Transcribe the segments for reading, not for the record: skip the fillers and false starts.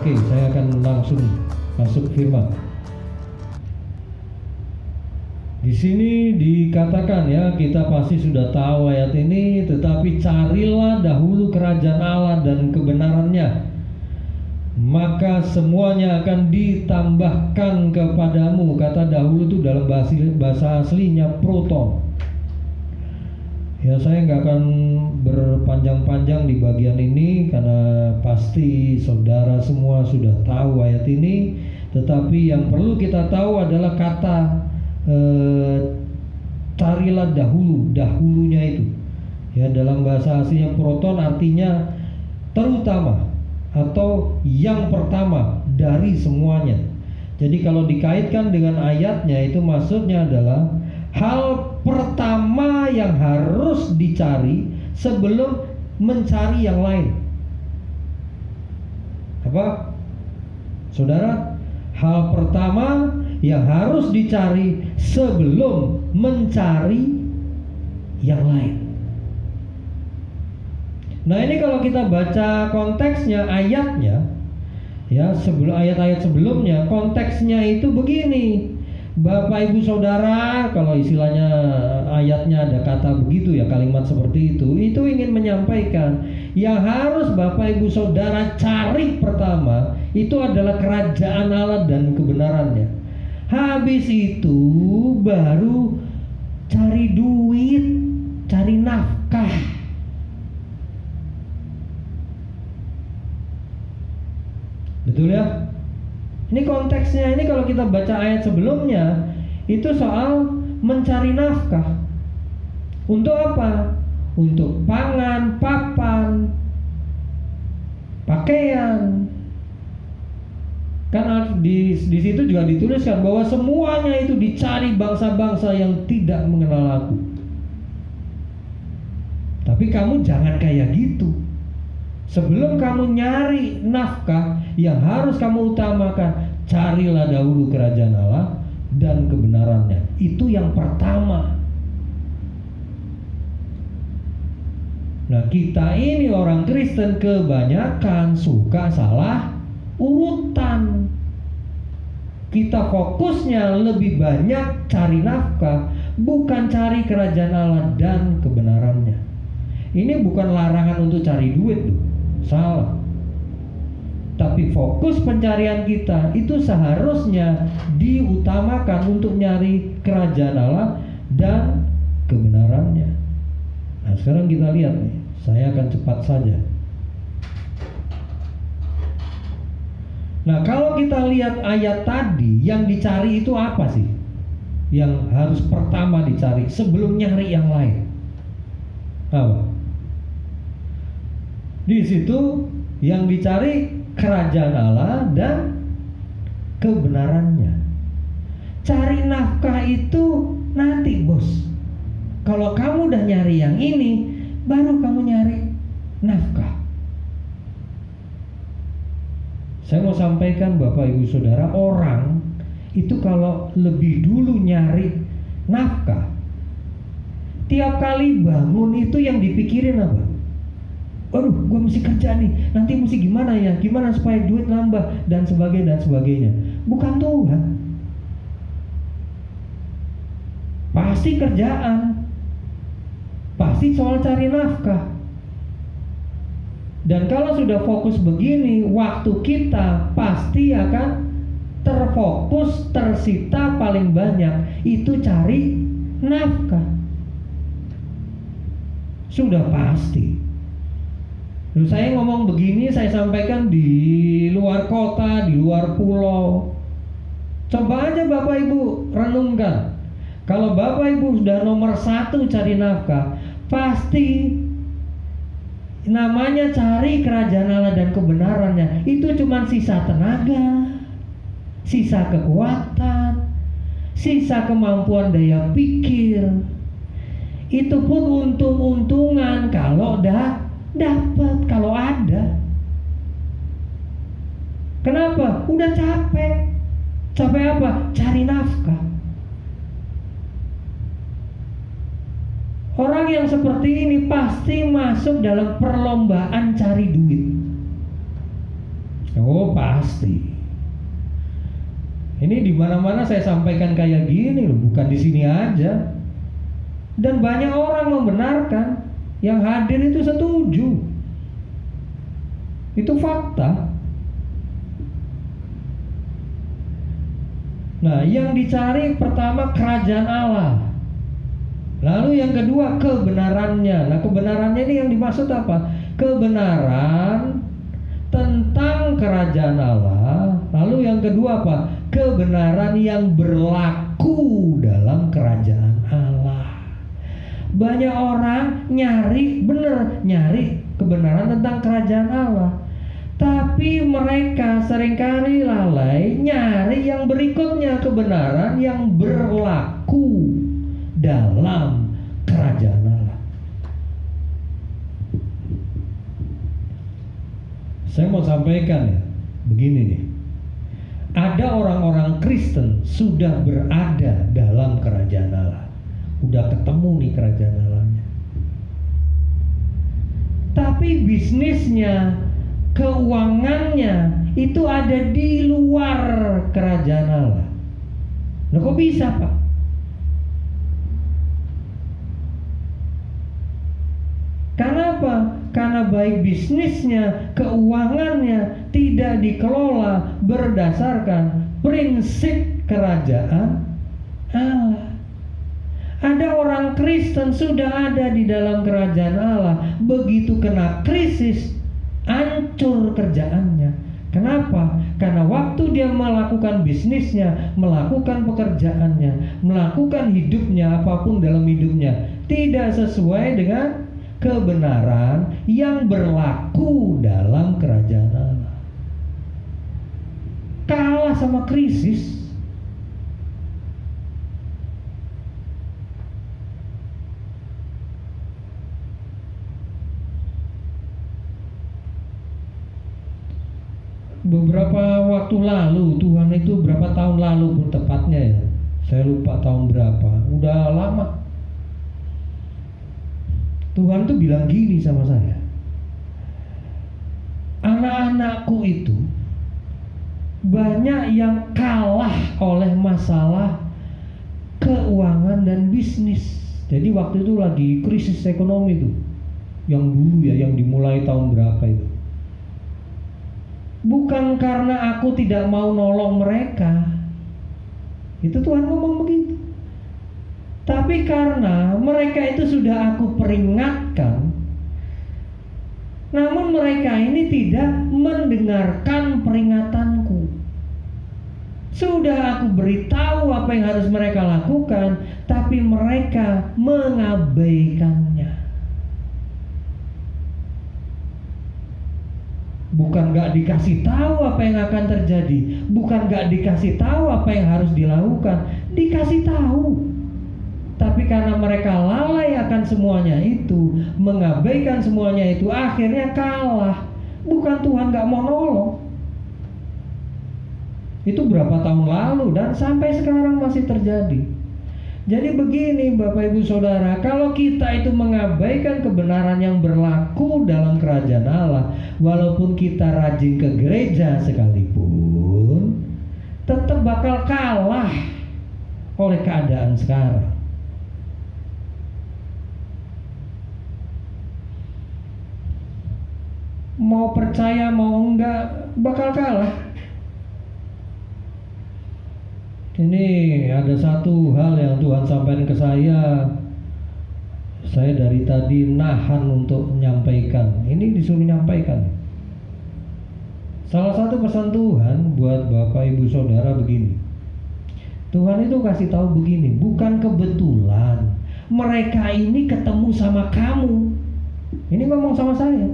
Oke, saya akan langsung masuk firman. Di sini dikatakan ya, kita pasti sudah tahu ayat ini, tetapi carilah dahulu kerajaan Allah dan kebenarannya, maka semuanya akan ditambahkan kepadamu. Kata dahulu itu dalam bahasa aslinya proton. Ya, saya nggak akan berpanjang-panjang di bagian ini karena pasti saudara semua sudah tahu ayat ini. Tetapi yang perlu kita tahu adalah kata carilah dahulu, dahulunya itu. Ya, dalam bahasa aslinya proton artinya terutama atau yang pertama dari semuanya. Jadi kalau dikaitkan dengan ayatnya itu maksudnya adalah hal pertama yang harus dicari sebelum mencari yang lain. Apa? Saudara, hal pertama yang harus dicari sebelum mencari yang lain. Nah, ini kalau kita baca konteksnya, ayatnya, ya, sebelum ayat-ayat sebelumnya, konteksnya itu begini. Bapak Ibu Saudara, kalau istilahnya ayatnya ada kata begitu ya, kalimat seperti itu ingin menyampaikan yang harus Bapak Ibu Saudara cari pertama itu adalah kerajaan Allah dan kebenarannya. Habis itu baru cari duit, cari nafkah. Betul ya? Ini konteksnya, ini kalau kita baca ayat sebelumnya itu soal mencari nafkah. Untuk apa? Untuk pangan, papan, pakaian. Kan di situ juga dituliskan bahwa semuanya itu dicari bangsa-bangsa yang tidak mengenal aku. Tapi kamu jangan kayak gitu. Sebelum kamu nyari nafkah, yang harus kamu utamakan, carilah dahulu kerajaan Allah dan kebenarannya. Itu yang pertama. Nah, kita ini orang Kristen kebanyakan suka salah urutan. Kita fokusnya lebih banyak cari nafkah, bukan cari kerajaan Allah dan kebenarannya. Ini bukan larangan untuk cari duit loh. Salah. Tapi fokus pencarian kita itu seharusnya diutamakan untuk nyari kerajaan Allah dan kebenarannya. Nah, sekarang kita lihat nih. Saya akan cepat saja. Nah, kalau kita lihat ayat tadi, yang dicari itu apa sih? Yang harus pertama dicari sebelum nyari yang lain. Apa? Di situ yang dicari kerajaan Allah dan kebenarannya. Cari nafkah itu nanti, bos. Kalau kamu udah nyari yang ini, baru kamu nyari nafkah. Saya mau sampaikan Bapak Ibu Saudara, orang itu kalau lebih dulu nyari nafkah, tiap kali bangun itu yang dipikirin apa? Aduh, gue mesti kerja nih, nanti mesti gimana ya, gimana supaya duit nambah dan sebagainya. Bukan Tuhan. Pasti kerjaan, pasti soal cari nafkah. Dan kalau sudah fokus begini, waktu kita pasti akan terfokus, tersita paling banyak itu cari nafkah. Sudah pasti. Saya ngomong begini, saya sampaikan di luar kota, di luar pulau. Coba aja Bapak Ibu renungkan. Kalau Bapak Ibu sudah nomor 1 cari nafkah, pasti namanya cari kerajaan Allah dan kebenarannya, itu cuma sisa tenaga, sisa kekuatan, sisa kemampuan daya pikir. Itu pun untung-untungan kalau dapat, kalau ada. Kenapa? Udah capek. Capek apa? Cari nafkah. Orang yang seperti ini pasti masuk dalam perlombaan cari duit. Oh pasti. Ini di mana-mana saya sampaikan kayak gini loh, bukan di sini aja. Dan banyak orang membenarkan, yang hadir itu setuju. Itu fakta. Nah, yang dicari pertama kerajaan Allah. Lalu yang kedua kebenarannya. Nah, kebenarannya ini yang dimaksud apa? Kebenaran tentang kerajaan Allah. Lalu yang kedua apa? Kebenaran yang berlaku dalam kerajaan Allah. Banyak orang nyari kebenaran tentang kerajaan Allah. Tapi mereka seringkali lalai nyari yang berikutnya, kebenaran yang berlaku dalam kerajaan Allah. Saya mau sampaikan ya, begini nih. Ada orang-orang Kristen sudah berada dalam kerajaan Allah. Udah ketemu nih kerajaan Allahnya. Tapi bisnisnya, keuangannya itu ada di luar kerajaan Allah. Nah, kok bisa, Pak? Kenapa? Karena baik bisnisnya, keuangannya tidak dikelola berdasarkan prinsip kerajaan Allah. Ada orang Kristen sudah ada di dalam kerajaan Allah, begitu kena krisis, hancur kerjaannya. Kenapa? Karena waktu dia melakukan bisnisnya, melakukan pekerjaannya, melakukan hidupnya, apapun dalam hidupnya, tidak sesuai dengan kebenaran yang berlaku dalam kerajaan Allah. Kalah sama krisis. Beberapa waktu lalu, Tuhan itu berapa tahun lalu tepatnya ya, saya lupa tahun berapa, udah lama. Tuhan tuh bilang gini sama saya, anak-anakku itu banyak yang kalah oleh masalah keuangan dan bisnis. Jadi waktu itu lagi krisis ekonomi tuh, yang dulu ya, yang dimulai tahun berapa itu. Bukan karena aku tidak mau nolong mereka, itu Tuhan ngomong begitu. Tapi karena mereka itu sudah aku peringatkan, namun mereka ini tidak mendengarkan peringatanku. Sudah aku beritahu apa yang harus mereka lakukan, tapi mereka mengabaikannya. Bukan gak dikasih tahu apa yang akan terjadi, bukan gak dikasih tahu apa yang harus dilakukan, dikasih tahu. Tapi karena mereka lalai akan semuanya itu, mengabaikan semuanya itu, akhirnya kalah. Bukan Tuhan gak mau nolong. Itu berapa tahun lalu dan sampai sekarang masih terjadi. Jadi begini Bapak Ibu Saudara, kalau kita itu mengabaikan kebenaran yang berlaku dalam kerajaan Allah, walaupun kita rajin ke gereja sekalipun, tetap bakal kalah oleh keadaan sekarang. Mau percaya mau enggak, bakal kalah. Ini ada satu hal yang Tuhan sampaikan ke saya. Saya dari tadi nahan untuk menyampaikan. Ini disuruh menyampaikan. Salah satu pesan Tuhan buat Bapak Ibu Saudara begini. Tuhan itu kasih tahu begini, bukan kebetulan mereka ini ketemu sama kamu. Ini ngomong sama saya.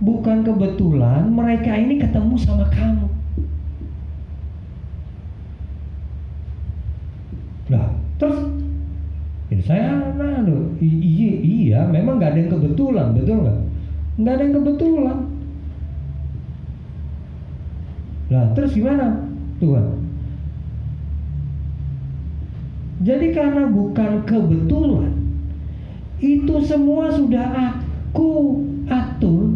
Bukan kebetulan mereka ini ketemu sama kamu. Nah, terus saya iya, memang nggak ada yang kebetulan, betul nggak? Nggak ada yang kebetulan. Nah, terus gimana, Tuhan? Jadi karena bukan kebetulan, itu semua sudah aku atur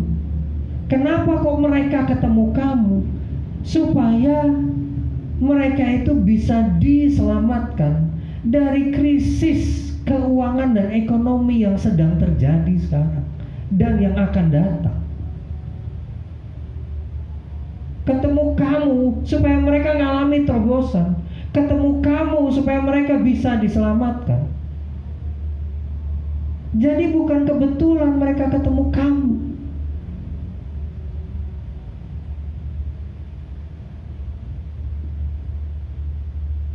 Kenapa kok mereka ketemu kamu? Supaya mereka itu bisa diselamatkan dari krisis keuangan dan ekonomi yang sedang terjadi sekarang dan yang akan datang. Ketemu kamu supaya mereka mengalami terobosan. Ketemu kamu supaya mereka bisa diselamatkan. Jadi bukan kebetulan mereka ketemu kamu.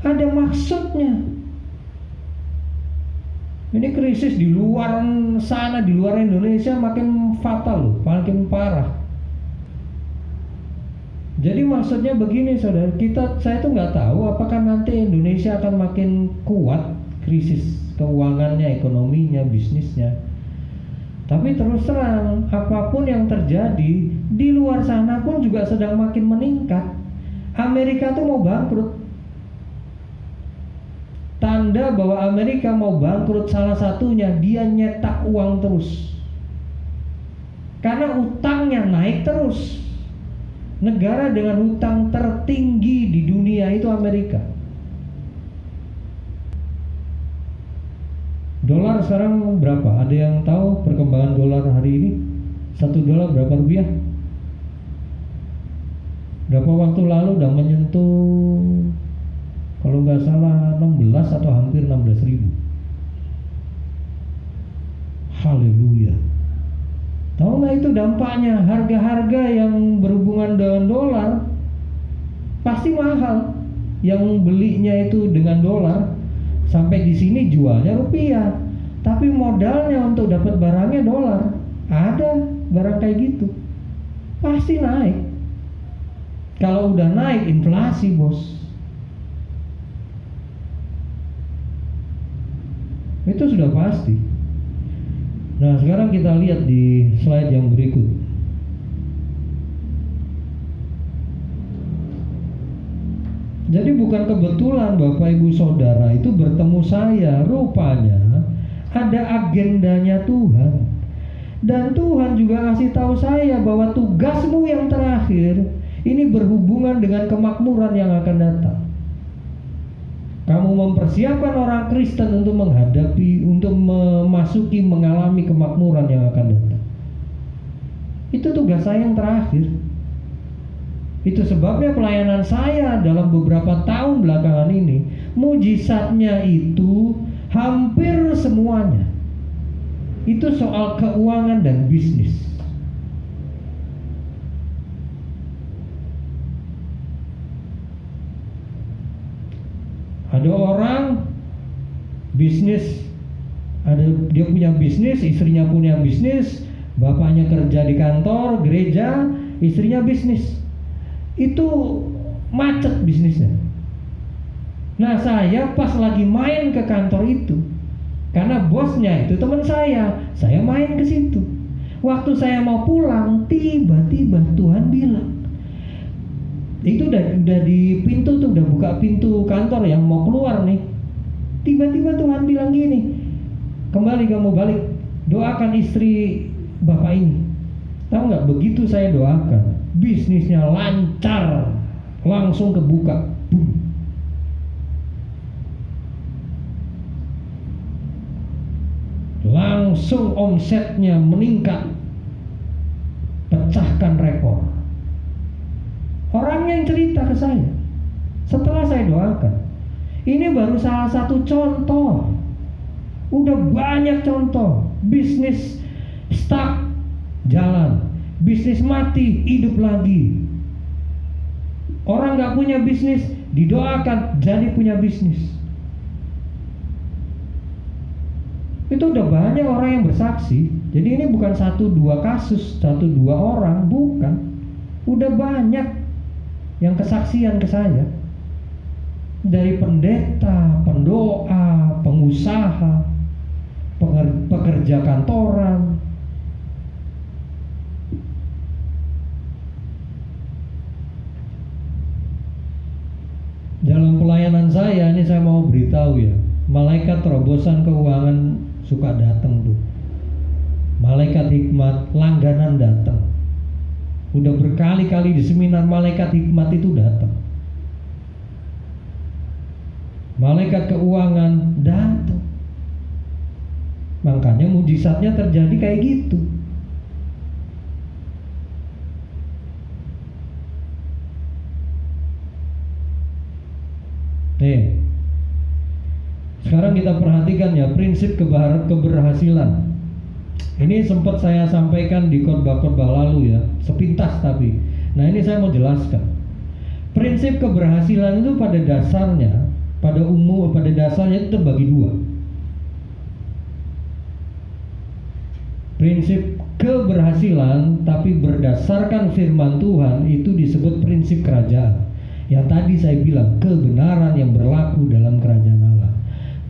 Ada maksudnya. Ini krisis di luar sana, di luar Indonesia makin fatal loh, makin parah. Jadi maksudnya begini saudara, saya tuh nggak tahu apakah nanti Indonesia akan makin kuat krisis keuangannya, ekonominya, bisnisnya. Tapi terus terang, apapun yang terjadi di luar sana pun juga sedang makin meningkat. Amerika tuh mau bangkrut. Tanda bahwa Amerika mau bangkrut salah satunya dia nyetak uang terus. Karena utangnya naik terus. Negara dengan utang tertinggi di dunia itu Amerika. Dolar sekarang berapa? Ada yang tahu perkembangan dolar hari ini? 1 dolar berapa rupiah? Berapa waktu lalu udah menyentuh, kalau nggak salah 16 atau hampir 16 ribu. Haleluya. Tahu nggak itu dampaknya? Harga-harga yang berhubungan dengan dolar pasti mahal. Yang belinya itu dengan dolar, sampai di sini jualnya rupiah. Tapi modalnya untuk dapat barangnya dolar. Ada barang kayak gitu. Pasti naik. Kalau udah naik inflasi, bos. Itu sudah pasti. Nah, sekarang kita lihat di slide yang berikut. Jadi bukan kebetulan Bapak Ibu Saudara itu bertemu saya. Rupanya ada agendanya Tuhan. Dan Tuhan juga kasih tahu saya bahwa tugasmu yang terakhir ini berhubungan dengan kemakmuran yang akan datang. Kamu mempersiapkan orang Kristen untuk menghadapi, untuk memasuki, mengalami kemakmuran yang akan datang. Itu tugas saya yang terakhir. Itu sebabnya pelayanan saya dalam beberapa tahun belakangan ini, mujizatnya itu hampir semuanya itu soal keuangan dan bisnis. Ada orang bisnis, dia punya bisnis, istrinya punya bisnis, bapaknya kerja di kantor, gereja, istrinya bisnis. Itu macet bisnisnya. Nah, saya pas lagi main ke kantor itu, karena bosnya itu teman saya main ke situ. Waktu saya mau pulang, tiba-tiba Tuhan bilang, itu udah di pintu tuh, udah buka pintu kantor yang mau keluar nih. Tiba-tiba Tuhan bilang gini, kembali kamu balik, doakan istri bapak ini. Tahu nggak, begitu saya doakan, bisnisnya lancar, langsung kebuka, boom. Langsung omsetnya meningkat, pecahkan rekor. Orang yang cerita ke saya setelah saya doakan. Ini baru salah satu contoh. Udah banyak contoh. Bisnis stuck, jalan. Bisnis mati, hidup lagi. Orang gak punya bisnis, didoakan jadi punya bisnis. Itu udah banyak orang yang bersaksi. Jadi ini bukan 1-2 kasus, 1-2 orang, bukan. Udah banyak yang kesaksian ke saya, dari pendeta, pendoa, pengusaha, pekerja kantoran. Dalam pelayanan saya ini saya mau beritahu ya, malaikat terobosan keuangan suka datang tuh. Malaikat hikmat langganan datang. Udah berkali-kali di seminar malaikat hikmat itu datang. Malaikat keuangan datang. Makanya mujizatnya terjadi kayak gitu. Nih, sekarang kita perhatikan ya prinsip keberhasilan. Ini sempat saya sampaikan di khotbah-khotbah lalu ya, sepintas tapi. Nah ini saya mau jelaskan. Prinsip keberhasilan itu pada dasarnya, pada dasarnya itu terbagi dua. Prinsip keberhasilan tapi berdasarkan firman Tuhan itu disebut prinsip kerajaan. Yang tadi saya bilang kebenaran yang berlaku dalam kerajaan Allah.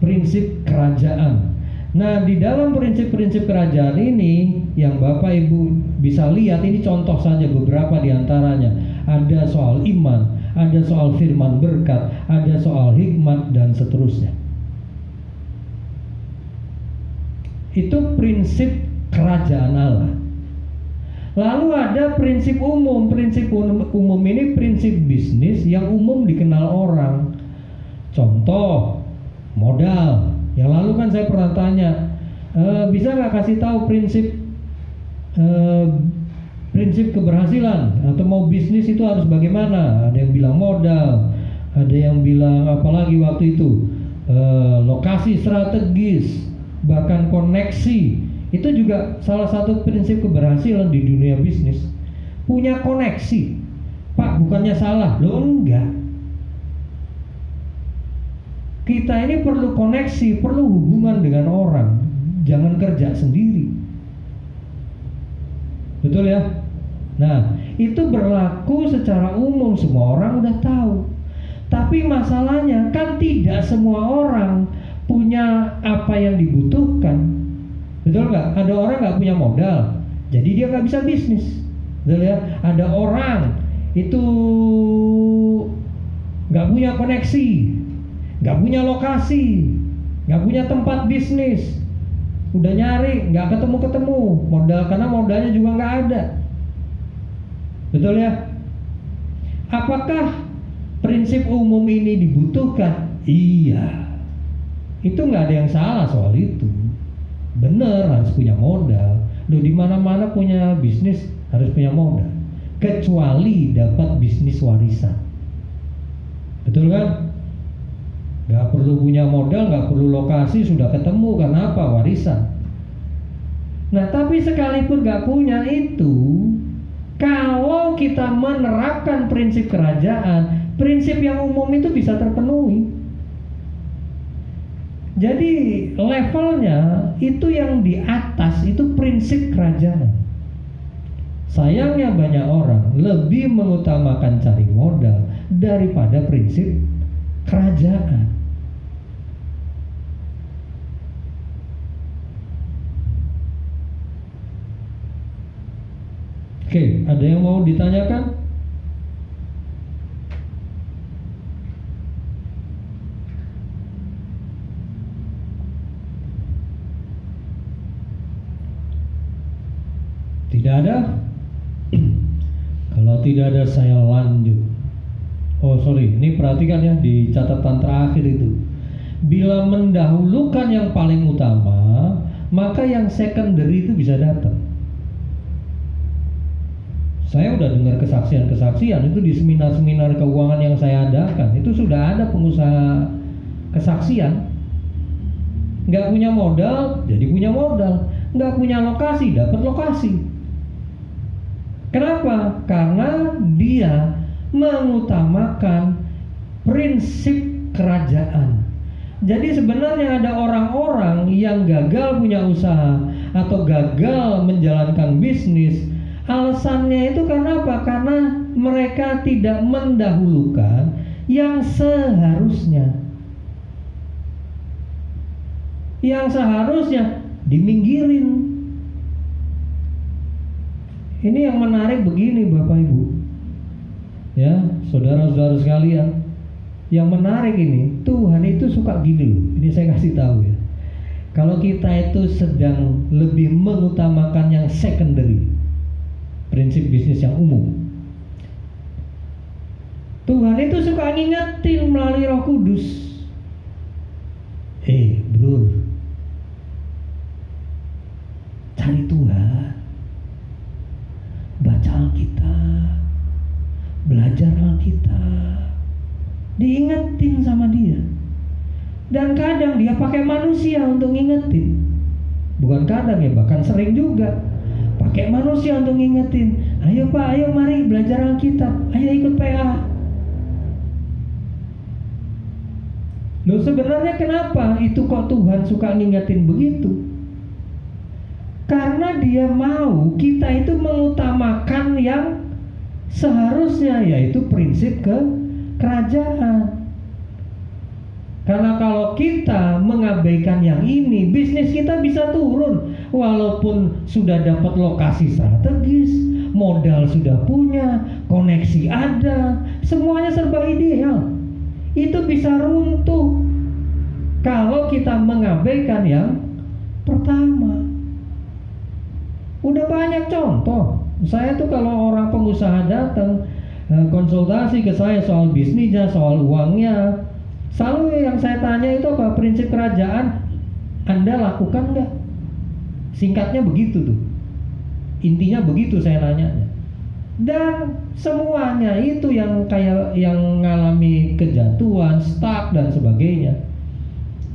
Prinsip kerajaan. Nah, di dalam prinsip-prinsip kerajaan ini yang Bapak Ibu bisa lihat, ini contoh saja beberapa di antaranya. Ada soal iman, ada soal firman berkat, ada soal hikmat dan seterusnya. Itu prinsip kerajaan Allah. Lalu ada prinsip umum. Prinsip umum ini prinsip bisnis yang umum dikenal orang. Contoh, modal. Yang lalu kan saya pernah tanya, bisa nggak kasih tahu prinsip keberhasilan atau mau bisnis itu harus bagaimana? Ada yang bilang modal, ada yang bilang apalagi waktu itu lokasi strategis, bahkan koneksi. Itu juga salah satu prinsip keberhasilan di dunia bisnis. Punya koneksi. Pak, bukannya salah, loh enggak. Kita ini perlu koneksi, perlu hubungan dengan orang. Jangan kerja sendiri. Betul ya? Nah, itu berlaku secara umum, semua orang udah tahu. Tapi masalahnya kan tidak semua orang punya apa yang dibutuhkan. Betul nggak? Ada orang nggak punya modal, jadi dia nggak bisa bisnis. Betul ya? Ada orang itu nggak punya koneksi, nggak punya lokasi, nggak punya tempat bisnis, udah nyari nggak ketemu modal karena modalnya juga nggak ada. Betul ya? Apakah prinsip umum ini dibutuhkan? Iya, itu nggak ada yang salah soal itu. Bener, harus punya modal. Loh, di mana-mana punya bisnis harus punya modal, kecuali dapat bisnis warisan. Betul kan? Gak perlu punya modal, gak perlu lokasi, sudah ketemu. Karena apa? Warisan. Nah, tapi sekalipun gak punya itu, kalau kita menerapkan prinsip kerajaan, prinsip yang umum itu bisa terpenuhi. Jadi levelnya itu yang di atas itu prinsip kerajaan. Sayangnya banyak orang lebih mengutamakan cari modal daripada prinsip kerajaan. Oke, ada yang mau ditanyakan? Tidak ada? Kalau tidak ada saya lanjut. Oh sorry, ini perhatikan ya di catatan terakhir itu. Bila mendahulukan yang paling utama, maka yang secondary itu bisa datang. Saya udah dengar kesaksian-kesaksian itu di seminar-seminar keuangan yang saya adakan. Itu sudah ada pengusaha kesaksian. Nggak punya modal, jadi punya modal. Nggak punya lokasi, dapat lokasi. Kenapa? Karena dia mengutamakan prinsip kerajaan. Jadi sebenarnya ada orang-orang yang gagal punya usaha atau gagal menjalankan bisnis. Alasannya itu karena apa? Karena mereka tidak mendahulukan yang seharusnya. Yang seharusnya diminggirin. Ini yang menarik begini Bapak Ibu, ya saudara-saudara sekalian. Yang menarik ini, Tuhan itu suka gini loh. Ini saya kasih tahu ya. Kalau kita itu sedang lebih mengutamakan yang secondary, prinsip bisnis yang umum. Tuhan itu suka ngingetin melalui Roh Kudus. Bro, cari Tuhan, baca Alkitab, belajar Alkitab, diingetin sama Dia. Dan kadang Dia pakai manusia untuk ngingetin. Bukan kadang ya, bahkan sering juga pakai manusia untuk ngingetin. Ayo Pak, ayo mari belajar Alkitab, ayo ikut PA. Loh, sebenarnya kenapa itu kok Tuhan suka ngingetin begitu? Karena Dia mau kita itu mengutamakan yang seharusnya, yaitu prinsip kerajaan. Karena kalau kita mengabaikan yang ini, bisnis kita bisa turun. Walaupun sudah dapat lokasi strategis, modal sudah punya, koneksi ada, semuanya serba ideal, itu bisa runtuh kalau kita mengabaikan yang pertama. Udah banyak contoh. Saya tuh kalau orang pengusaha datang konsultasi ke saya soal bisnisnya, soal uangnya, selalu yang saya tanya itu apa? Prinsip kerajaan Anda lakukan nggak? Singkatnya begitu tuh. Intinya begitu saya nanya. Dan semuanya itu yang kayak yang mengalami kejatuhan, stuck dan sebagainya,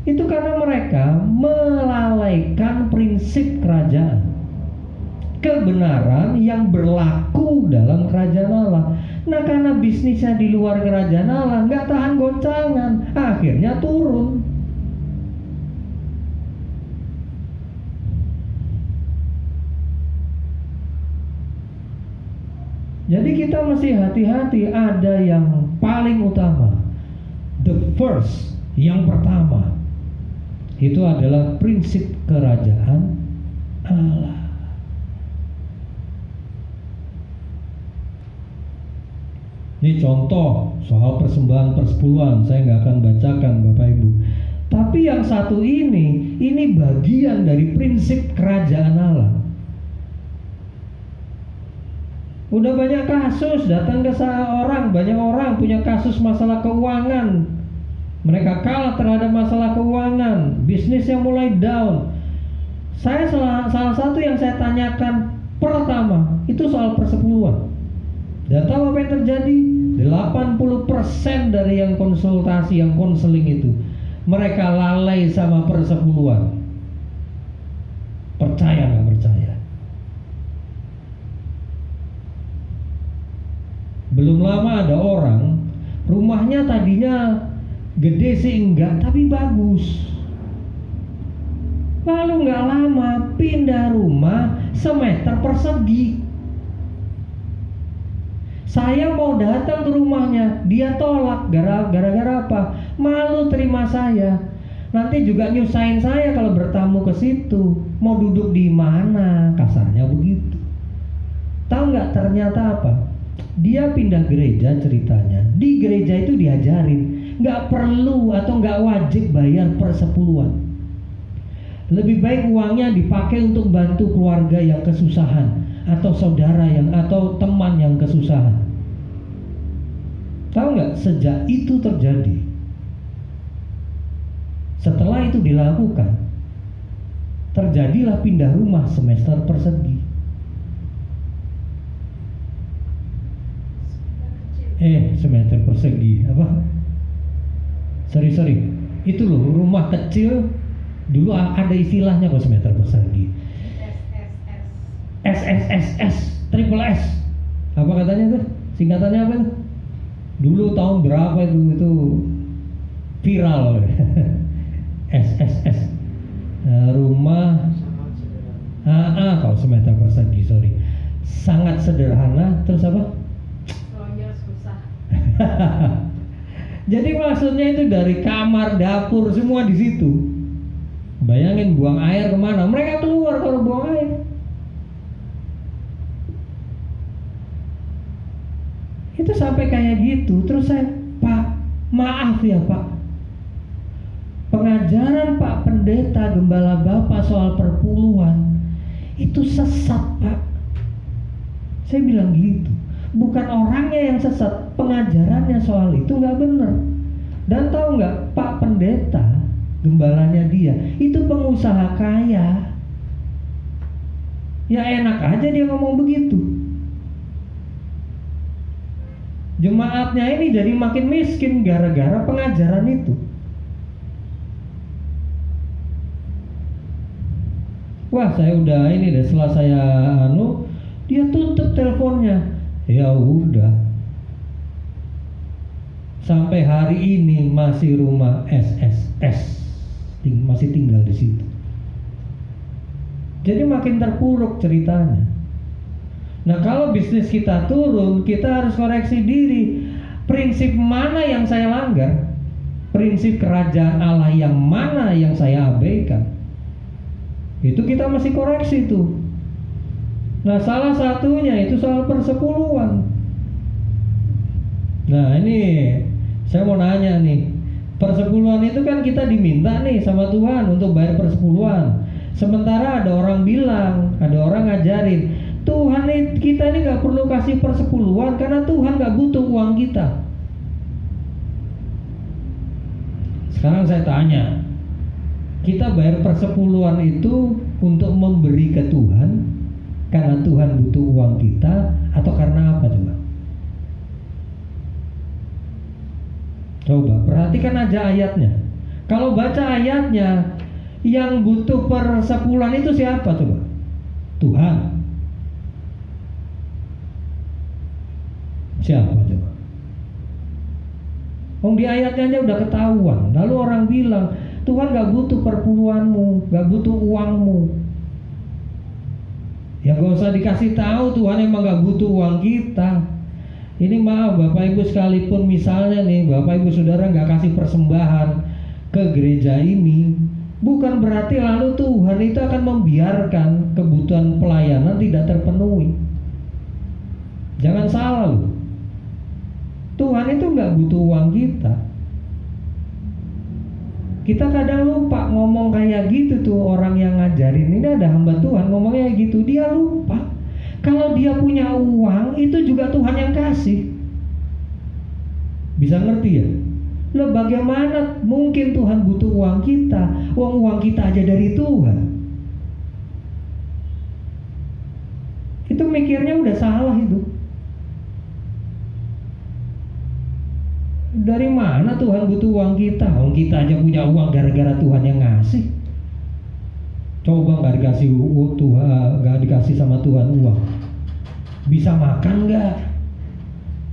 itu karena mereka melalaikan prinsip kerajaan, kebenaran yang berlaku dalam kerajaan Allah. Nah, karena bisnisnya di luar kerajaan Allah, nggak tahan goncangan, akhirnya turun. Jadi kita mesti hati-hati. Ada yang paling utama, the first, yang pertama, itu adalah prinsip kerajaan Allah. Ini contoh soal persembahan persepuluhan, saya nggak akan bacakan Bapak Ibu. Tapi yang satu ini bagian dari prinsip kerajaan Allah. Udah banyak kasus datang ke seorang, banyak orang punya kasus masalah keuangan. Mereka kalah terhadap masalah keuangan, bisnisnya mulai down. Saya salah satu yang saya tanyakan pertama itu soal persepuluhan. Dan tahu apa yang terjadi? 80% dari yang konsultasi, yang konseling itu, mereka lalai sama persepuluhan. Percaya nggak percaya? Belum lama ada orang, rumahnya tadinya gede sih enggak, tapi bagus. Lalu nggak lama pindah rumah semeter persegi. Saya mau datang ke rumahnya, dia tolak. Gara-gara apa? Malu terima saya. Nanti juga nyusahin saya kalau bertamu ke situ. Mau duduk di mana? Kasarnya begitu. Tahu nggak ternyata apa? Dia pindah gereja ceritanya. Di gereja itu diajarin nggak perlu atau nggak wajib bayar persepuluhan. Lebih baik uangnya dipakai untuk bantu keluarga yang kesusahan, atau saudara yang, atau teman yang kesusahan. Tahu nggak, sejak itu terjadi, setelah itu dilakukan, terjadilah pindah rumah semester persegi. Semeter persegi apa? Sorry, itu loh rumah kecil. Dulu ada istilahnya kok, semeter persegi. SSSS, triple S. Apa katanya tuh? Singkatannya apa tuh? Dulu tahun berapa itu viral. SSS. Rumah kalau semeter persegi, sorry. Sangat sederhana, terus apa? Susah. Jadi maksudnya itu dari kamar, dapur, semua di situ. Bayangin buang air kemana? Mereka keluar kalau buang air. Itu sampai kayak gitu. Terus saya, Pak, maaf ya Pak, pengajaran Pak Pendeta Gembala Bapak soal perpuluhan itu sesat Pak. Saya bilang gitu. Bukan orangnya yang sesat, pengajarannya soal itu nggak benar. Dan tahu nggak, Pak Pendeta, gembalanya dia, itu pengusaha kaya. Ya enak aja dia ngomong begitu. Jemaatnya ini jadi makin miskin gara-gara pengajaran itu. Wah, saya udah ini deh, setelah saya dia tutup teleponnya. Ya udah. Sampai hari ini masih rumah SSS, masih tinggal di situ. Jadi makin terpuruk ceritanya. Nah, kalau bisnis kita turun, kita harus koreksi diri. Prinsip mana yang saya langgar? Prinsip kerajaan Allah yang mana yang saya abaikan? Itu kita mesti koreksi tuh. Nah, salah satunya itu soal persepuluhan. Nah, ini saya mau nanya nih. Persepuluhan itu kan kita diminta nih sama Tuhan untuk bayar persepuluhan. Sementara ada orang bilang, ada orang ngajarin, Tuhan kita ini gak perlu kasih persepuluhan karena Tuhan gak butuh uang kita. Sekarang saya tanya, kita bayar persepuluhan itu untuk memberi ke Tuhan karena Tuhan butuh uang kita atau karena apa coba? Coba perhatikan aja ayatnya. Kalau baca ayatnya, yang butuh persepuluhan itu siapa coba? Tuhan. Siapa coba? Di ayatnya aja udah ketahuan. Lalu orang bilang, Tuhan gak butuh perpuluhanmu, gak butuh uangmu. Ya gak usah dikasih tahu, Tuhan emang gak butuh uang kita. Ini maaf Bapak Ibu sekalipun misalnya nih, Bapak Ibu Saudara gak kasih persembahan ke gereja ini, bukan berarti lalu Tuhan itu akan membiarkan kebutuhan pelayanan tidak terpenuhi. Jangan salah loh. Tuhan itu gak butuh uang kita. Kita kadang lupa ngomong kayak gitu tuh. Orang yang ngajarin ini ada hamba Tuhan ngomongnya gitu, dia lupa kalau dia punya uang itu juga Tuhan yang kasih. Bisa ngerti ya? Loh, bagaimana mungkin Tuhan butuh uang kita? Uang kita aja dari Tuhan. Itu mikirnya udah salah itu. Dari mana Tuhan butuh uang kita? Kita aja punya uang gara-gara Tuhan yang ngasih. Coba nggak dikasih Tuhan, nggak dikasih sama Tuhan uang, bisa makan nggak?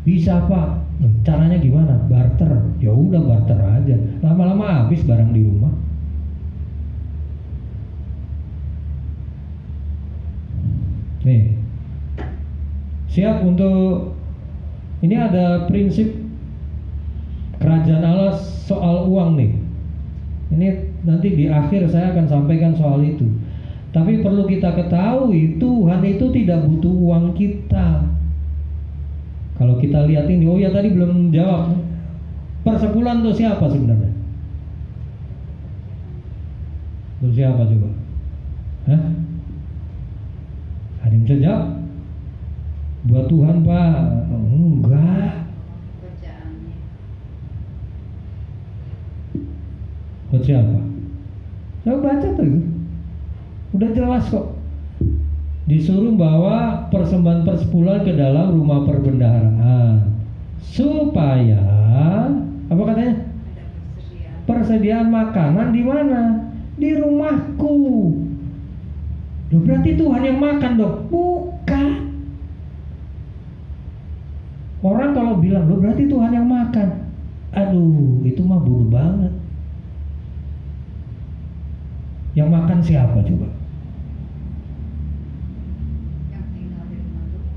Bisa Pak. Caranya gimana? Barter. Ya udah barter aja. Lama-lama habis barang di rumah. Nih, siap untuk ini ada prinsip kerajaan Allah soal uang nih. Ini nanti di akhir saya akan sampaikan soal itu. Tapi perlu kita ketahui, Tuhan itu tidak butuh uang kita. Kalau kita lihat ini, oh ya tadi belum jawab. Persepuluhan itu siapa sebenarnya? Itu siapa coba? Hah? Ada yang bisa jawab? Buat Tuhan Pak? Enggak. Buat siapa? Saya baca tuh itu. Udah jelas kok. Disuruh bawa persembahan persepuluhan ke dalam rumah perbendaharaan supaya apa katanya? Persediaan makanan di mana? Di rumahku. Loh, berarti Tuhan yang makan dong? Bukan. Orang kalau bilang, loh berarti Tuhan yang makan. Aduh, itu mah bodoh banget. Yang makan siapa coba? Yang tinggal di rumah Tuhan.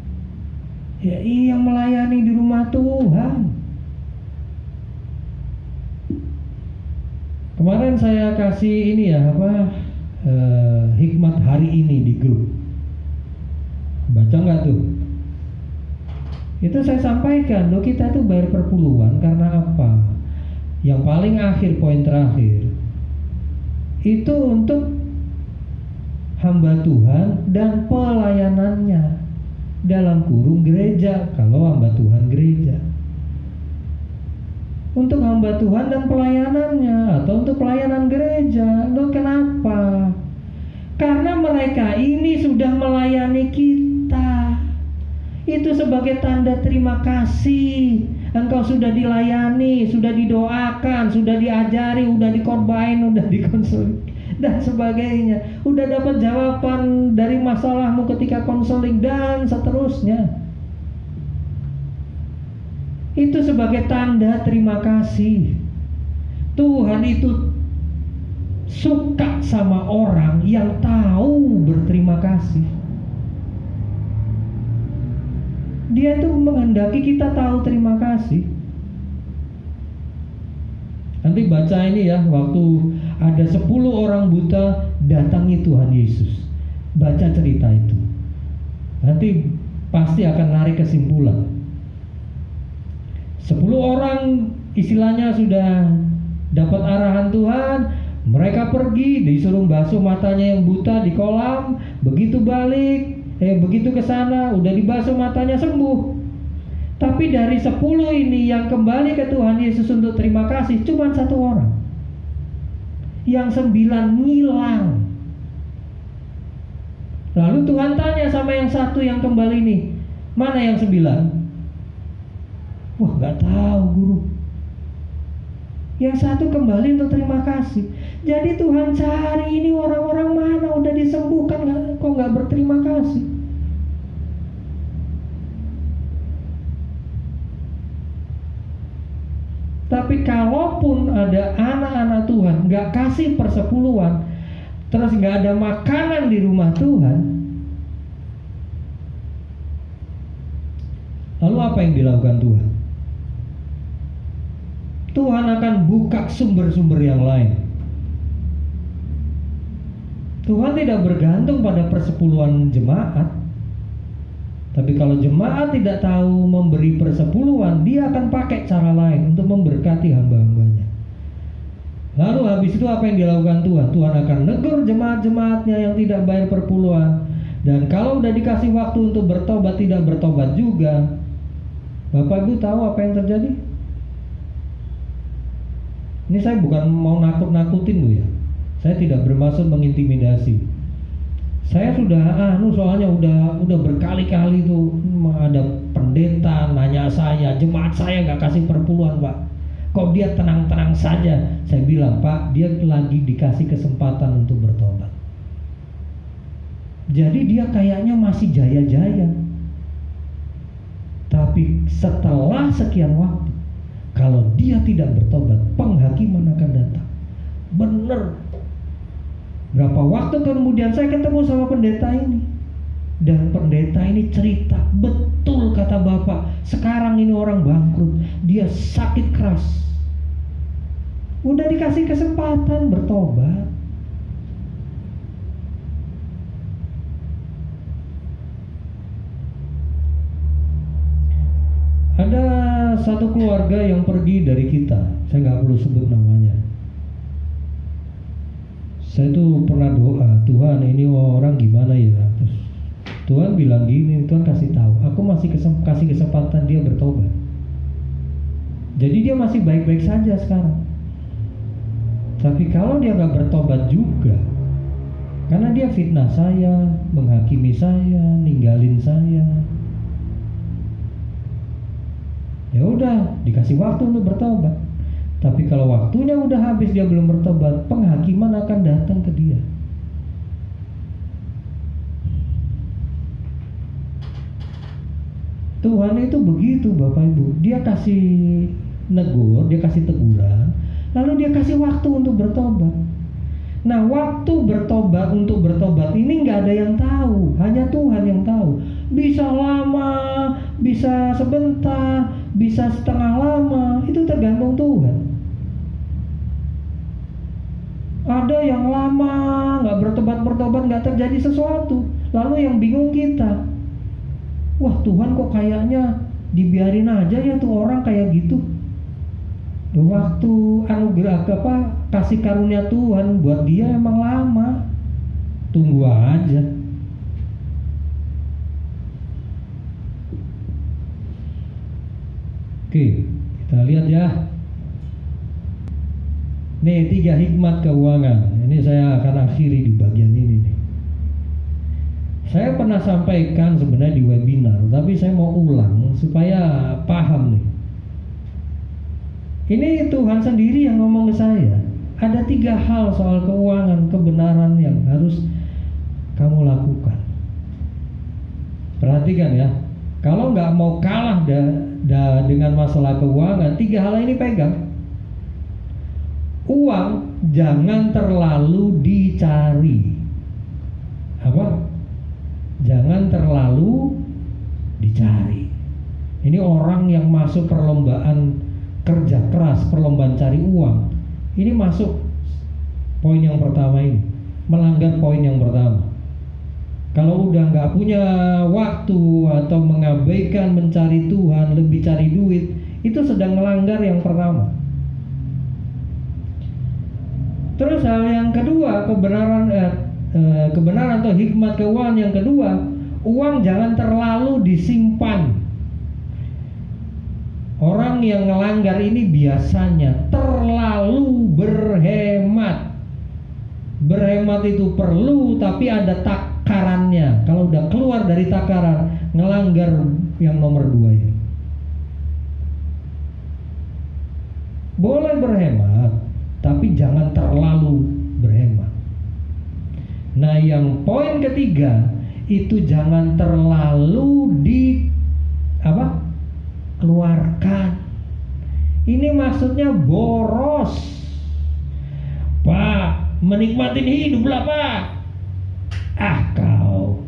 Ya yang melayani di rumah Tuhan. Kemarin saya kasih ini ya hikmat hari ini di grup. Baca nggak tuh? Itu saya sampaikan, loh kita tuh bayar perpuluhan karena apa? Yang paling akhir, poin terakhir, itu untuk hamba Tuhan dan pelayanannya. dalam kurung gereja, kalau hamba Tuhan gereja. Untuk hamba Tuhan dan pelayanannya, atau untuk pelayanan gereja. Loh, kenapa? Karena mereka ini sudah melayani kita. Itu sebagai tanda terima kasih. Engkau sudah dilayani, sudah didoakan, sudah diajari, sudah dikorbain, sudah dikonseling, dan sebagainya. Udah dapat jawaban dari masalahmu ketika konseling, dan seterusnya. Itu sebagai tanda terima kasih. Tuhan itu suka sama orang yang tahu berterima kasih. Dia itu menghendaki kita tahu terima kasih. Nanti baca ini ya, waktu ada 10 orang buta datangi Tuhan Yesus. Baca cerita itu. Nanti pasti akan narik kesimpulan. 10 orang istilahnya sudah dapat arahan Tuhan. Mereka pergi, disuruh basuh matanya yang buta di kolam. Begitu balik, begitu ke sana, udah dibasuh matanya, sembuh. Tapi dari 10 ini yang kembali ke Tuhan Yesus untuk terima kasih cuma 1 orang. Yang 9 ngilang. Lalu Tuhan tanya sama yang 1 yang kembali ini, mana yang 9? Wah, gak tahu guru. Yang 1 kembali untuk terima kasih. Jadi Tuhan cari ini orang-orang mana udah disembuhkan, kok gak berterima kasih. Tapi kalaupun ada anak-anak Tuhan gak kasih persepuluhan, terus gak ada makanan di rumah Tuhan, lalu apa yang dilakukan Tuhan? Tuhan akan buka sumber-sumber yang lain. Tuhan tidak bergantung pada persepuluhan jemaat. Tapi kalau jemaat tidak tahu memberi persepuluhan, dia akan pakai cara lain untuk memberkati hamba-hambanya. Lalu habis itu apa yang dilakukan Tuhan? Tuhan akan negur jemaat-jemaatnya yang tidak bayar perpuluhan. Dan kalau udah dikasih waktu untuk bertobat, tidak bertobat juga. Bapak Ibu tahu apa yang terjadi? Ini saya bukan mau nakut-nakutin lu ya. Saya tidak bermaksud mengintimidasi. Saya sudah soalnya udah berkali-kali tuh ada pendeta nanya saya, jemaat saya nggak kasih perpuluhan Pak. Kok dia tenang-tenang saja? Saya bilang, Pak, dia lagi dikasih kesempatan untuk bertobat. Jadi dia kayaknya masih jaya-jaya. Tapi setelah sekian waktu, kalau dia tidak bertobat, penghakiman akan datang. Bener. Berapa waktu kemudian saya ketemu sama pendeta ini. Dan pendeta ini cerita, betul kata Bapak, sekarang ini orang bangkrut, dia sakit keras. Udah dikasih kesempatan bertobat. Ada satu keluarga yang pergi dari kita, saya nggak perlu sebut namanya. Saya tuh pernah doa, Tuhan ini orang gimana ya? Terus Tuhan bilang gini, Tuhan kasih tahu, aku masih kasih kesempatan dia bertobat. Jadi dia masih baik-baik saja sekarang. Tapi kalau dia nggak bertobat juga, karena dia fitnah saya, menghakimi saya, ninggalin saya, ya udah dikasih waktu untuk bertobat. Tapi kalau waktunya udah habis dia belum bertobat, penghakiman akan datang ke dia. Tuhan itu begitu Bapak Ibu. Dia kasih negur, dia kasih teguran, lalu dia kasih waktu untuk bertobat. Nah, waktu bertobat untuk bertobat ini nggak ada yang tahu, hanya Tuhan yang tahu. Bisa lama, bisa sebentar, bisa setengah lama, itu tergantung Tuhan. Ada yang lama nggak bertobat nggak terjadi sesuatu, lalu yang bingung kita. Wah, Tuhan kok kayaknya dibiarin aja ya tuh orang kayak gitu. Waktu anugerah kasih karunia Tuhan buat dia emang lama. Tunggu aja. Oke, kita lihat ya. Nih 3 hikmat keuangan. Ini saya akan akhiri di bagian ini nih. Saya pernah sampaikan sebenarnya di webinar, tapi saya mau ulang supaya paham nih. Ini Tuhan sendiri yang ngomong ke saya. Ada 3 hal soal keuangan, kebenaran yang harus kamu lakukan. Perhatikan ya. Kalau nggak mau kalah dengan masalah keuangan, 3 hal ini pegang. Uang jangan terlalu dicari. Apa? Jangan terlalu dicari. Ini orang yang masuk perlombaan kerja keras, perlombaan cari uang. Ini masuk poin yang pertama ini, melanggar poin yang pertama. Kalau udah nggak punya waktu atau mengabaikan mencari Tuhan, lebih cari duit, itu sedang melanggar yang pertama. Terus hal yang kedua, kebenaran atau hikmat keuangan yang kedua, uang jangan terlalu disimpan. Orang yang melanggar ini biasanya terlalu berhemat. Berhemat itu perlu, tapi ada takarannya. Kalau udah keluar dari takaran, ngelanggar yang nomor 2 ini. Boleh berhemat, tapi jangan terlalu berhemat. Nah, yang poin ketiga itu jangan terlalu keluarkan. Ini maksudnya boros. Pak, menikmatin hidup lah Pak. Kau.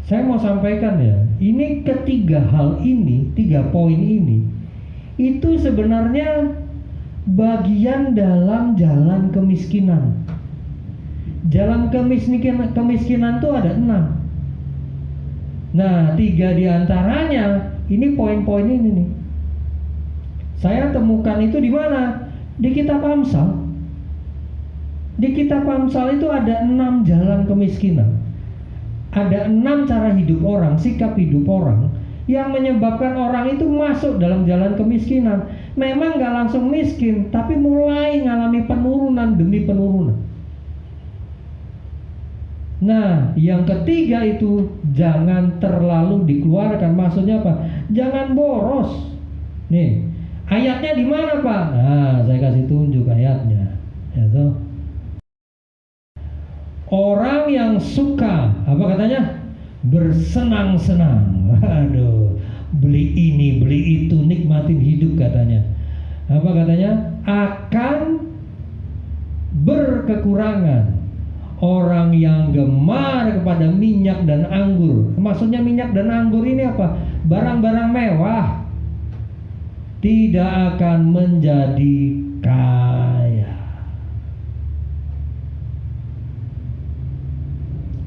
Saya mau sampaikan ya, ini ketiga hal ini, 3 poin ini, itu sebenarnya bagian dalam jalan kemiskinan. Jalan kemiskinan itu ada 6. Nah, 3 diantaranya ini poin-poin ini nih. Saya temukan itu di mana? Di kitab Amsal. Di kitab Amsal itu ada 6 jalan kemiskinan. Ada 6 cara hidup orang, sikap hidup orang yang menyebabkan orang itu masuk dalam jalan kemiskinan. Memang gak langsung miskin, tapi mulai ngalami penurunan demi penurunan. Nah, yang ketiga itu jangan terlalu dikeluarkan. Maksudnya apa? Jangan boros. Nih, ayatnya di mana Pak? Nah, saya kasih tunjuk ayatnya. Ya toh. Orang yang suka, apa katanya? Bersenang-senang. Aduh, beli ini, beli itu, nikmatin hidup katanya. Apa katanya? Akan berkekurangan. Orang yang gemar kepada minyak dan anggur. Maksudnya minyak dan anggur ini apa? Barang-barang mewah. Tidak akan menjadi kaya.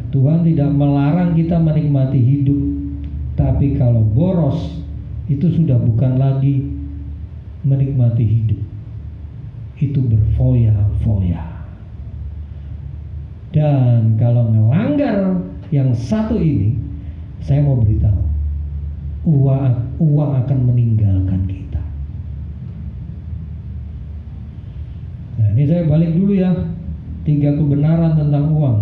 Tuhan tidak melarang kita menikmati hidup. Tapi kalau boros, itu sudah bukan lagi menikmati hidup. Itu berfoya-foya. Dan kalau melanggar yang satu ini, saya mau beritahu, uang akan meninggalkan kita. Nah, ini saya balik dulu ya, 3 kebenaran tentang uang.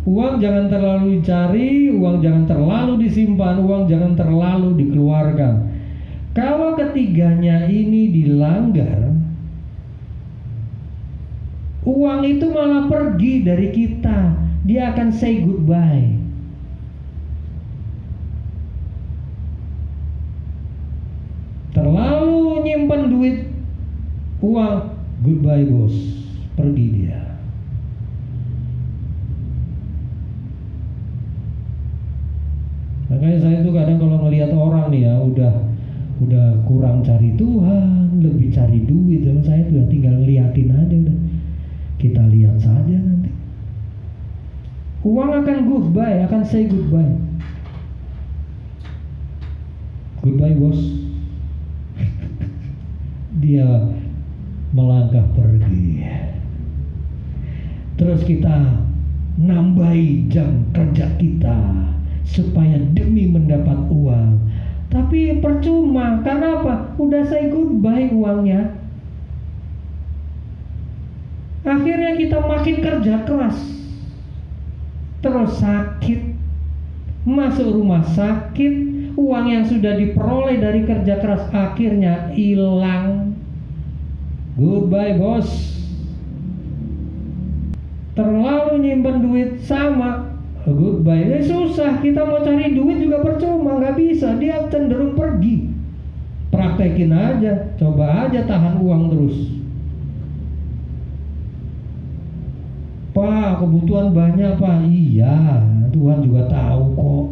Uang jangan terlalu dicari, uang jangan terlalu disimpan, uang jangan terlalu dikeluarkan. Kalau ketiganya ini dilanggar, uang itu malah pergi dari kita. Dia akan say goodbye. Terlalu nyimpen duit, uang, goodbye bos, pergi dia. Makanya saya tuh kadang kalau ngelihat orang nih ya, udah kurang cari Tuhan, lebih cari duit. Zaman saya tuh tinggal ngeliatin aja udah. Kita lihat saja nanti. Uang akan goodbye, akan say goodbye. Goodbye bos. Dia melangkah pergi. Terus kita nambahi jam kerja kita supaya demi mendapat uang. Tapi percuma, karena apa? Udah say goodbye uangnya. Akhirnya kita makin kerja keras, terus sakit, masuk rumah sakit, uang yang sudah diperoleh dari kerja keras akhirnya hilang. Goodbye bos. Terlalu nyimpen duit sama goodbye. Susah, kita mau cari duit juga percuma, nggak bisa, dia cenderung pergi. Praktekin aja, coba aja tahan uang terus. Pak, kebutuhan banyak Pak. Iya, Tuhan juga tahu kok.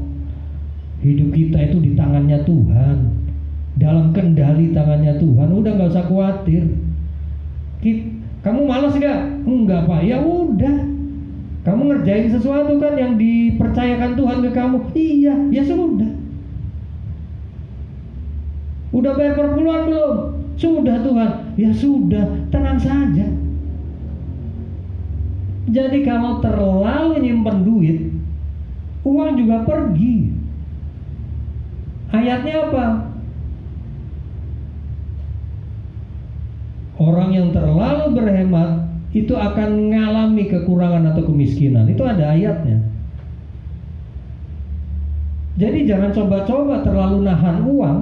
Hidup kita itu di tangannya Tuhan, dalam kendali tangannya Tuhan. Udah nggak usah khawatir. Kamu malas nggak? Enggak Pak. Ya udah, kamu ngerjain sesuatu kan yang dipercayakan Tuhan ke kamu. Iya, ya sudah. Udah bayar perpuluhan belum? Sudah Tuhan. Ya sudah, tenang saja. Jadi kalau terlalu nyimpen duit, uang juga pergi. Ayatnya apa? Orang yang terlalu berhemat itu akan mengalami kekurangan atau kemiskinan. Itu ada ayatnya. Jadi jangan coba-coba terlalu nahan uang.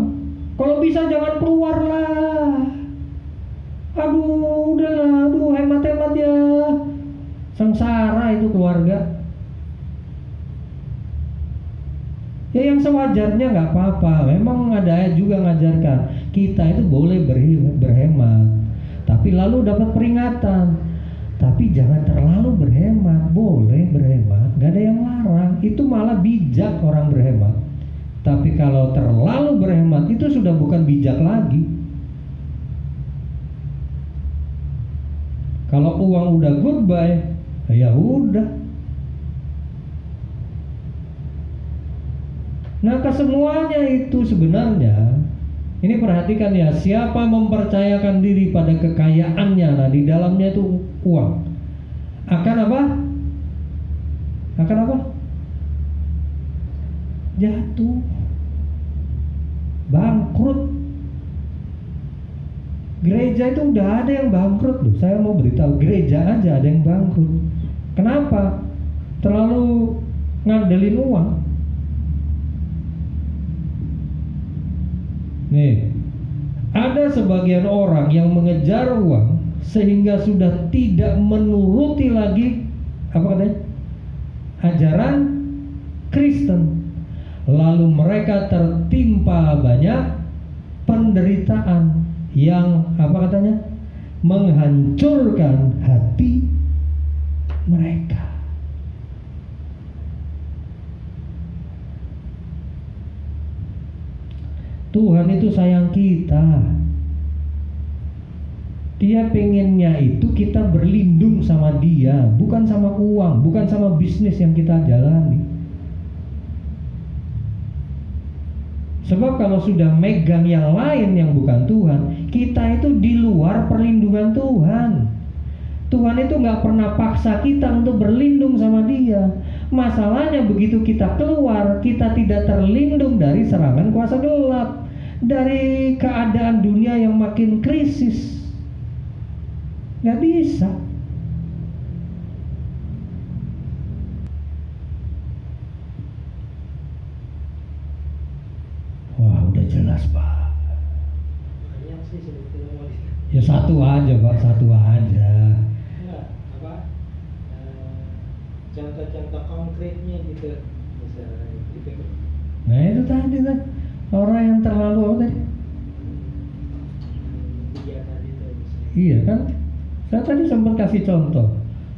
Kalau bisa jangan keluar lah. Aduh, udahlah, aduh hemat-hemat ya. Sengsara itu keluarga. Ya yang sewajarnya nggak apa-apa. Memang ada ayat juga ngajarkan kita itu boleh berhemat, tapi lalu dapat peringatan. Tapi jangan terlalu berhemat. Boleh berhemat, nggak ada yang larang. Itu malah bijak orang berhemat. Tapi kalau terlalu berhemat itu sudah bukan bijak lagi. Kalau uang udah goodbye, ya udah. Nah, kesemuanya itu sebenarnya, ini perhatikan ya, siapa mempercayakan diri pada kekayaannya, nah di dalamnya itu uang, akan apa? Akan apa? Jatuh, bangkrut. Gereja itu udah ada yang bangkrut loh. Saya mau beritahu, gereja aja ada yang bangkrut. Kenapa? Terlalu ngandelin uang. Nih, ada sebagian orang yang mengejar uang sehingga sudah tidak menuruti lagi apa katanya? Ajaran Kristen. Lalu mereka tertimpa banyak penderitaan yang apa katanya? Menghancurkan hati mereka. Tuhan itu sayang kita. Dia pengennya itu kita berlindung sama dia, bukan sama uang, bukan sama bisnis yang kita jalani. Sebab kalau sudah megang yang lain yang bukan Tuhan, kita itu di luar perlindungan Tuhan. Tuhan itu gak pernah paksa kita untuk berlindung sama dia. Masalahnya begitu kita keluar, kita tidak terlindung dari serangan kuasa gelap, dari keadaan dunia yang makin krisis. Gak bisa. Wah, udah jelas Pak. Banyak sih sebetulnya mau Ya satu aja Pak, satu aja. enggak apa contoh-contoh konkretnya gitu misalnya gitu. Nah itu tadi kan, orang yang terlalu apa tadi? Tiga tadi tuh misalnya. Iya kan? Saya tadi sempat kasih contoh.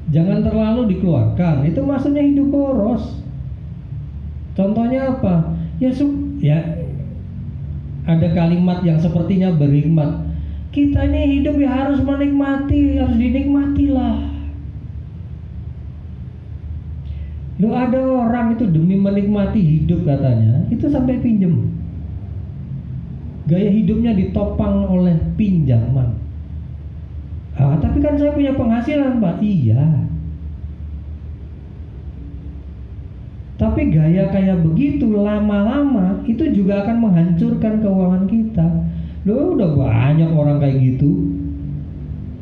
Jangan terlalu dikeluarkan. Itu maksudnya hidup boros. Contohnya apa? Ya ada kalimat yang sepertinya berhikmat. Kita ini hidup ya harus menikmati, harus dinikmatilah. Loh, ada orang itu demi menikmati hidup katanya, itu sampai pinjem. Gaya hidupnya ditopang oleh pinjaman. Tapi kan saya punya penghasilan Pak. Iya. Tapi gaya kayak begitu lama-lama itu juga akan menghancurkan keuangan kita. Loh, udah banyak orang kayak gitu.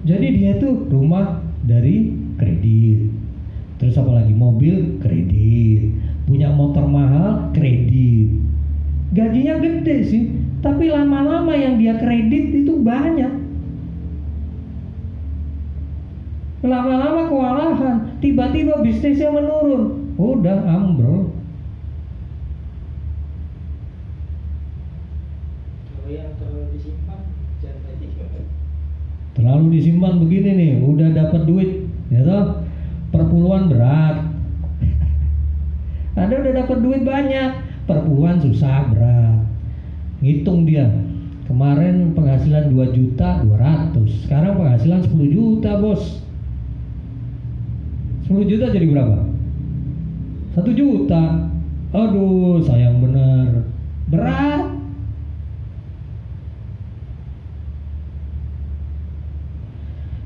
Jadi dia tuh rumah dari kredit, terus apa lagi, mobil kredit, punya motor mahal kredit, gajinya gede sih, tapi lama-lama yang dia kredit itu banyak. Lama-lama kewalahan, tiba-tiba bisnisnya menurun, udah ambrol. Kalau yang terlalu disimpan jangan tadi. Terlalu disimpan begini nih, udah dapat duit, ya toh, perpuluhan berat. Ada udah dapat duit banyak, perpuluhan susah, berat. Ngitung dia, kemarin penghasilan 2.200.000, sekarang penghasilan 10 juta bos. 10 juta jadi berapa? 1 juta. Aduh, sayang bener, berat.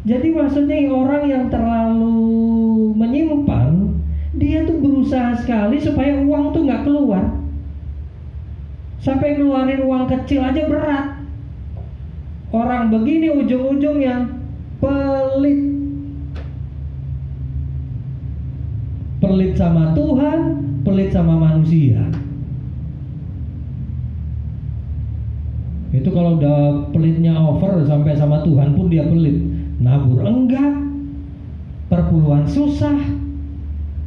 Jadi maksudnya orang yang terlalu menyimpan, dia tuh berusaha sekali supaya uang tuh nggak keluar. Sampai ngeluarin uang kecil aja berat. Orang begini ujung-ujungnya pelit. Pelit sama Tuhan, pelit sama manusia. Itu kalau udah pelitnya over sampai sama Tuhan pun dia pelit. Nabur enggak, perpuluhan susah.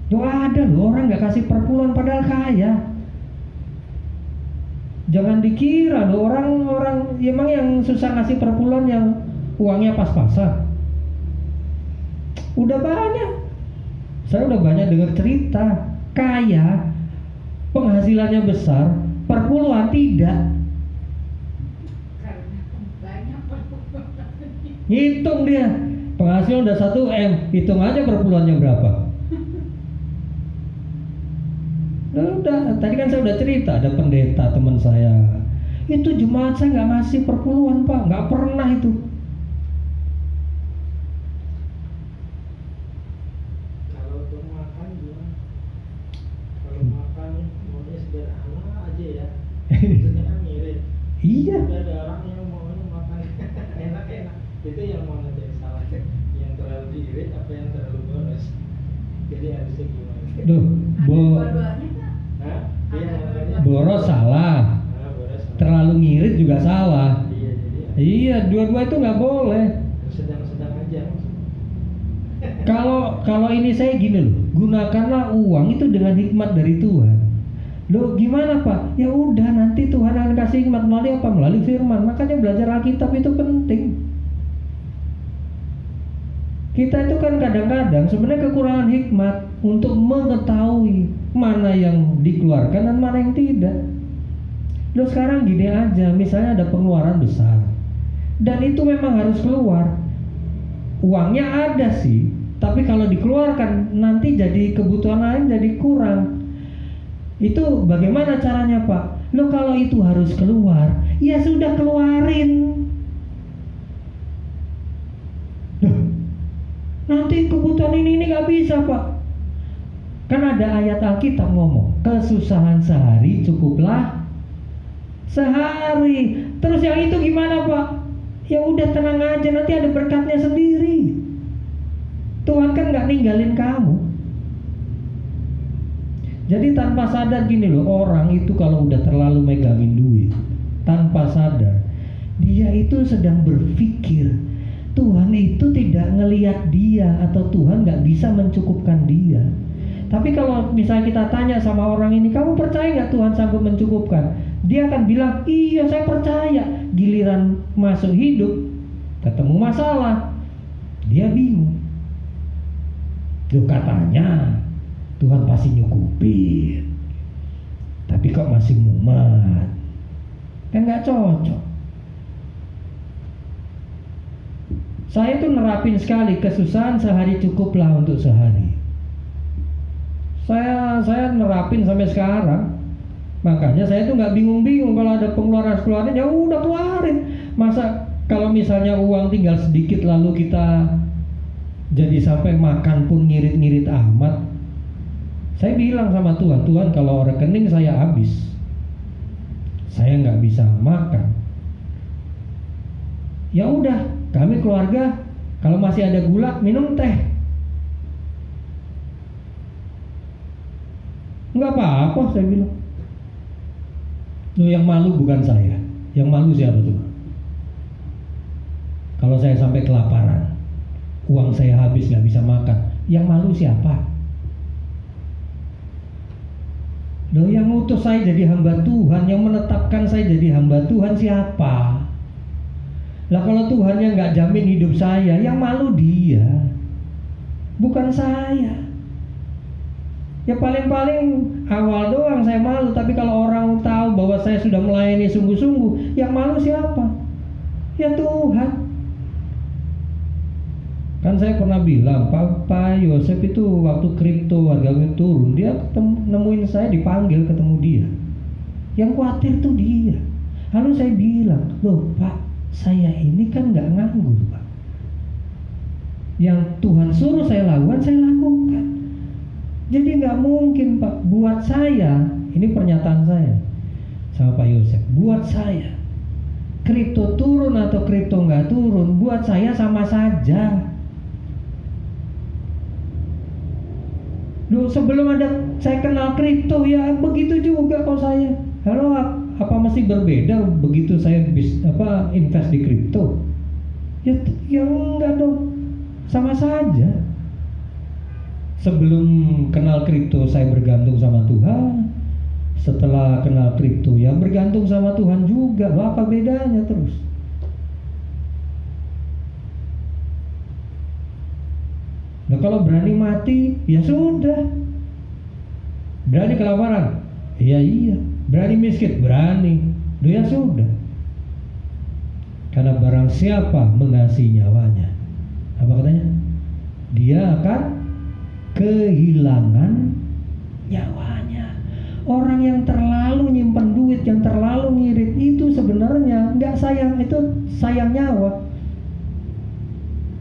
Yo ada loh orang nggak kasih perpuluhan padahal kaya. Jangan dikira loh orang-orang emang yang susah ngasih perpuluhan yang uangnya pas-pasan. Udah banyak. Saya udah banyak dengar cerita kaya, penghasilannya besar, perpuluhan tidak. Karena banyak perpuluhan. Hitung dia, penghasilan udah 1 M, hitung aja perpuluhannya berapa. Udah, tadi kan saya udah cerita, ada pendeta teman saya, itu jemaat saya nggak ngasih perpuluhan pak, nggak pernah itu. Kalau untuk makan gimana? Kalau makan maunya sederhana aja ya. Maksudnya kan mirip. Iya. Tapi ada orang yang maunya makan enak-enak. Itu yang mana jadi salah? Yang terlalu diirit apa yang terlalu boros? Jadi harusnya gimana? Duh, Ada dua-duanya Pak. Hah? Ada Iya makanya. dua-duanya. boros salah, Ah, boros. terlalu ngirit juga salah. Iya jadi ya. Iya, dua-dua itu nggak boleh. Sedang-sedang aja maksudnya. Kalau ini saya gini loh, gunakanlah uang itu dengan hikmat dari Tuhan. Loh gimana Pak? Ya udah nanti Tuhan akan kasih hikmat melalui apa? Melalui firman. Makanya belajar Alkitab itu penting. Kita itu kan kadang-kadang sebenarnya kekurangan hikmat untuk mengetahui mana yang dikeluarkan dan mana yang tidak. Loh sekarang gini aja, misalnya ada pengeluaran besar dan itu memang harus keluar. Uangnya ada sih, tapi kalau dikeluarkan nanti jadi kebutuhan lain jadi kurang. Itu bagaimana caranya Pak? Loh kalau itu harus keluar, ya sudah keluarin. Loh, nanti kebutuhan ini nggak bisa Pak. Kan ada ayat Alkitab ngomong, kesusahan sehari cukuplah sehari. Terus yang itu gimana Pak? Ya udah tenang aja, nanti ada berkatnya sendiri. Tuhan kan nggak ninggalin kamu. Jadi tanpa sadar gini loh, orang itu kalau udah terlalu megangin duit, tanpa sadar dia itu sedang berpikir Tuhan itu tidak ngelihat dia atau Tuhan nggak bisa mencukupkan dia. Tapi kalau misalnya kita tanya sama orang ini, kamu percaya nggak Tuhan sanggup mencukupkan? Dia akan bilang, iya saya percaya. Giliran masuk hidup, ketemu masalah, dia bingung. Loh katanya Tuhan pasti nyukupin, tapi kok masih mumet, kan nggak cocok. Saya tuh nerapin sekali, kesusahan sehari cukuplah untuk sehari. Saya nerapin sampai sekarang. Makanya saya tuh nggak bingung-bingung kalau ada pengeluaran ya udah keluarin. Masa kalau misalnya uang tinggal sedikit lalu kita jadi sampai makan pun ngirit-ngirit amat. Saya bilang sama Tuhan, Tuhan kalau rekening saya habis, saya nggak bisa makan. Ya udah, kami keluarga kalau masih ada gula minum teh. Nggak apa-apa, saya bilang. Loh, yang malu bukan saya, yang malu siapa tuh? Kalau saya sampai kelaparan, uang saya habis nggak bisa makan, yang malu siapa? Loh, yang ngutus saya jadi hamba Tuhan, yang menetapkan saya jadi hamba Tuhan siapa? Lah kalau Tuhannya nggak jamin hidup saya, yang malu dia, bukan saya. Ya paling-paling awal doang saya malu, tapi kalau orang tahu bahwa saya sudah melayani sungguh-sungguh, yang malu siapa? Ya Tuhan. Kan saya pernah bilang, Pak Yosef itu waktu kripto harganya turun, dia nemuin saya, dipanggil ketemu dia. Yang khawatir tuh dia. Lalu saya bilang, loh Pak, saya ini kan nggak nganggur Pak. Yang Tuhan suruh saya lakukan, saya lakukan. Jadi nggak mungkin Pak, buat saya, ini pernyataan saya sama Pak Yosef, buat saya kripto turun atau kripto nggak turun, buat saya sama saja. Loh, sebelum ada saya kenal kripto ya begitu juga kok saya. Halo, apa mesti berbeda begitu saya invest di kripto? Ya enggak dong, sama saja. Sebelum kenal kripto saya bergantung sama Tuhan. Setelah kenal kripto ya bergantung sama Tuhan juga. Loh, apa bedanya terus? Nah kalau berani mati, ya sudah. Berani kelaparan, iya. Berani miskin, berani. Ya sudah. Karena barang siapa mengasihi nyawanya, apa katanya? Dia akan kehilangan nyawanya. Orang yang terlalu nyimpen duit, yang terlalu ngirit, itu sebenarnya nggak sayang, itu sayang nyawa.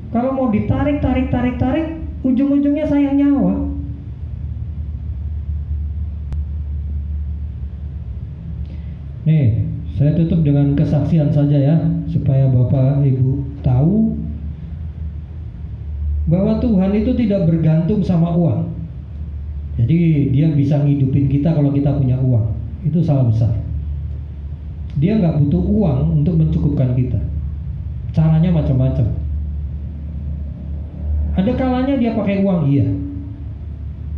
Kalau mau ditarik, ujung-ujungnya sayang nyawa. Nih, saya tutup dengan kesaksian saja ya, supaya Bapak Ibu tahu bahwa Tuhan itu tidak bergantung sama uang. Jadi dia bisa ngidupin kita kalau kita punya uang. Itu salah besar. Dia nggak butuh uang untuk mencukupkan kita. Caranya macam-macam. Ada kalanya dia pakai uang, iya.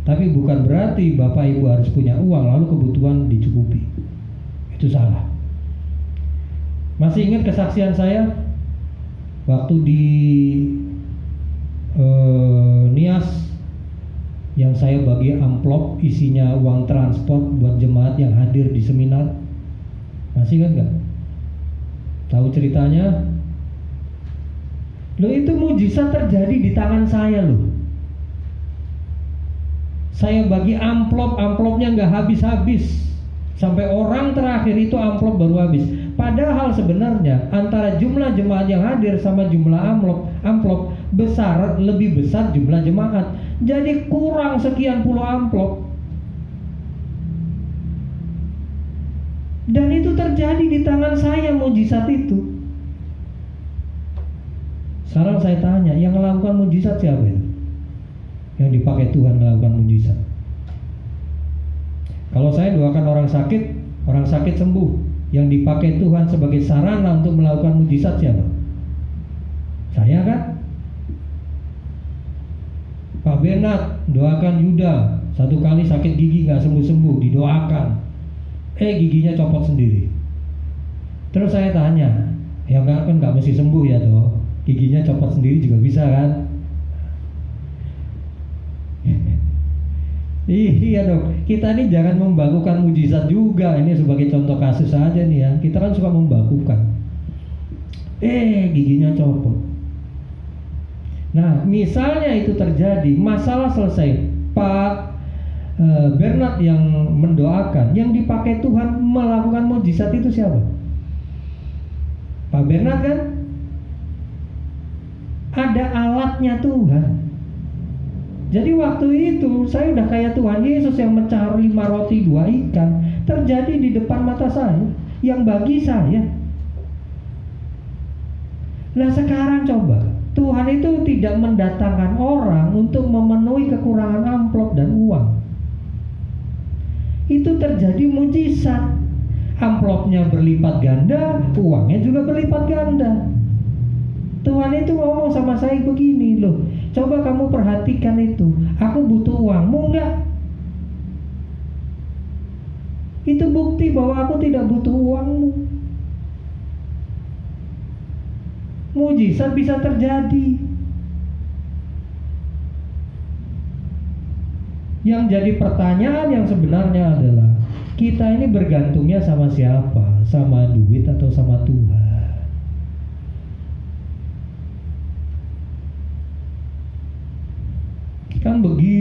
Tapi bukan berarti Bapak Ibu harus punya uang lalu kebutuhan dicukupi. Itu salah. Masih ingat kesaksian saya waktu di Nias yang saya bagi amplop isinya uang transport buat jemaat yang hadir di seminar? Masih ingat nggak? Tahu ceritanya? Loh, itu mujizat terjadi di tangan saya loh. Saya bagi amplopnya nggak habis-habis. Sampai orang terakhir itu amplop baru habis. Padahal sebenarnya antara jumlah jemaat yang hadir sama jumlah amplop lebih besar jumlah jemaat. Jadi kurang sekian puluh amplop. Dan itu terjadi di tangan saya mujizat itu. Sekarang saya tanya, yang melakukan mujizat siapa itu? Yang dipakai Tuhan melakukan mujizat. Kalau saya doakan orang sakit sembuh. Yang dipakai Tuhan sebagai sarana untuk melakukan mujizat siapa? Saya kan? Pak Bernard doakan Yuda, satu kali sakit gigi gak sembuh-sembuh, didoakan. Giginya copot sendiri. Terus saya tanya, ya kan gak mesti sembuh ya toh. Giginya copot sendiri juga bisa kan? Iya dong, kita ini jangan membakukan mujizat juga. Ini sebagai contoh kasus saja nih ya. Kita kan suka membakukan. Giginya copot. Nah, misalnya itu terjadi, masalah selesai. Pak Bernard yang mendoakan, yang dipakai Tuhan melakukan mujizat itu siapa? Pak Bernard kan? Ada alatnya Tuhan. Jadi waktu itu saya udah kayak Tuhan Yesus yang mecah 5 roti 2 ikan. Terjadi di depan mata saya, yang bagi saya. Nah sekarang coba, Tuhan itu tidak mendatangkan orang untuk memenuhi kekurangan amplop dan uang. Itu terjadi mujizat. Amplopnya berlipat ganda, uangnya juga berlipat ganda. Tuhan itu ngomong sama saya begini loh, coba kamu perhatikan itu, aku butuh uangmu enggak? Itu bukti bahwa aku tidak butuh uangmu. Mujizat bisa terjadi. Yang jadi pertanyaan yang sebenarnya adalah, kita ini bergantungnya sama siapa? Sama duit atau sama Tuhan? Kan begitu.